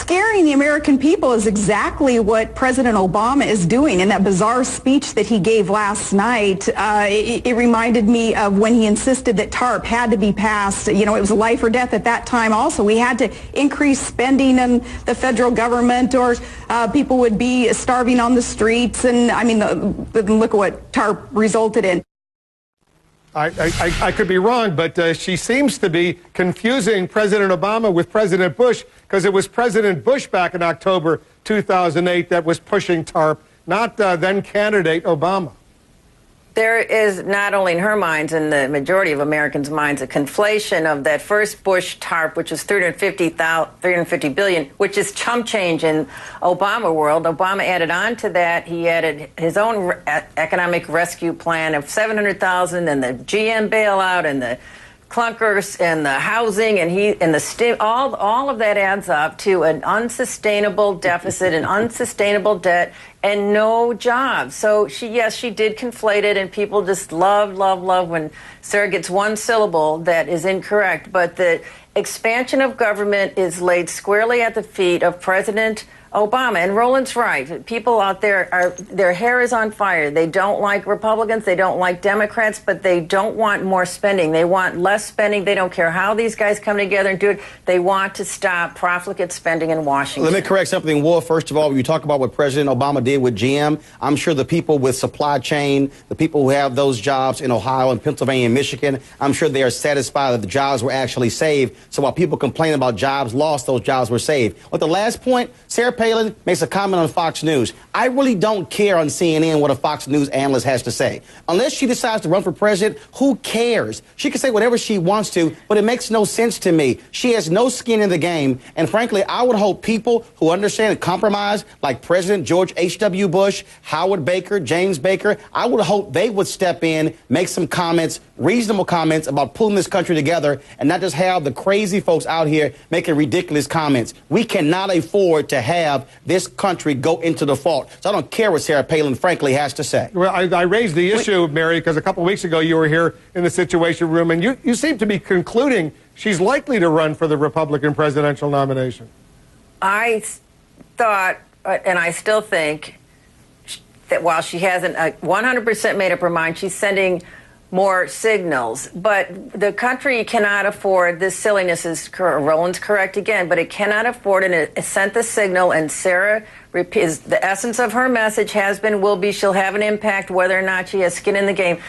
scaring the American people is exactly what President Obama is doing. In that bizarre speech that he gave last night, it reminded me of when he insisted that TARP had to be passed. You know, it was life or death at that time also. We had to increase spending in the federal government or people would be starving on the streets. And, I mean, look at what TARP resulted in. I could be wrong, but she seems to be confusing President Obama with President Bush, because it was President Bush back in October 2008 that was pushing TARP, not then candidate Obama. There is not only in her minds and the majority of Americans' minds a conflation of that first Bush TARP, which was $350 billion, which is chump change in Obama world. Obama added on to that. He added his own economic rescue plan of $700,000 and the GM bailout and the clunkers and the housing and all of that adds up to an unsustainable deficit, an unsustainable debt, and no jobs. So she did conflate it, and people just love when Sarah gets one syllable that is incorrect. But the expansion of government is laid squarely at the feet of President Obama. And Roland's right. People out there, their hair is on fire. They don't like Republicans. They don't like Democrats, but they don't want more spending. They want less spending. They don't care how these guys come together and do it. They want to stop profligate spending in Washington. Let me correct something, Wolf. First of all, when you talk about what President Obama did with GM, I'm sure the people with supply chain, the people who have those jobs in Ohio and Pennsylvania and Michigan, I'm sure they are satisfied that the jobs were actually saved. So while people complain about jobs lost, those jobs were saved. But the last point, Sarah Palin makes a comment on Fox News. I really don't care on CNN what a Fox News analyst has to say. Unless she decides to run for president, who cares? She can say whatever she wants to, but it makes no sense to me. She has no skin in the game. And frankly, I would hope people who understand and compromise, like President George H.W. Bush, Howard Baker, James Baker, I would hope they would step in, make some comments, reasonable comments about pulling this country together and not just have the crazy folks out here making ridiculous comments. We cannot afford to have this country go into default. So I don't care what Sarah Palin, frankly, has to say. Well, I raised the issue, Mary, because a couple of weeks ago you were here in the Situation Room, and you seem to be concluding she's likely to run for the Republican presidential nomination. I thought, and I still think, that while she hasn't 100% made up her mind, she's sending more signals. But the country cannot afford this silliness. Roland's correct again, but it cannot afford, and it sent the signal, and Sarah is the essence of her message has been, will be, she'll have an impact whether or not she has skin in the game.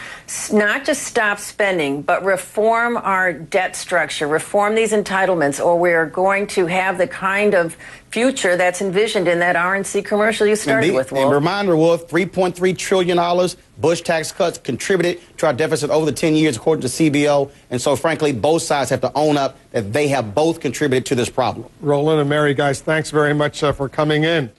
Not just stop spending, but reform our debt structure, reform these entitlements, or we're going to have the kind of future that's envisioned in that RNC commercial you started with, Wolf. And reminder, Wolf, $3.3 trillion Bush tax cuts contributed to our deficit over the 10 years, according to CBO. And so, frankly, both sides have to own up that they have both contributed to this problem. Roland and Mary, guys, thanks very much for coming in.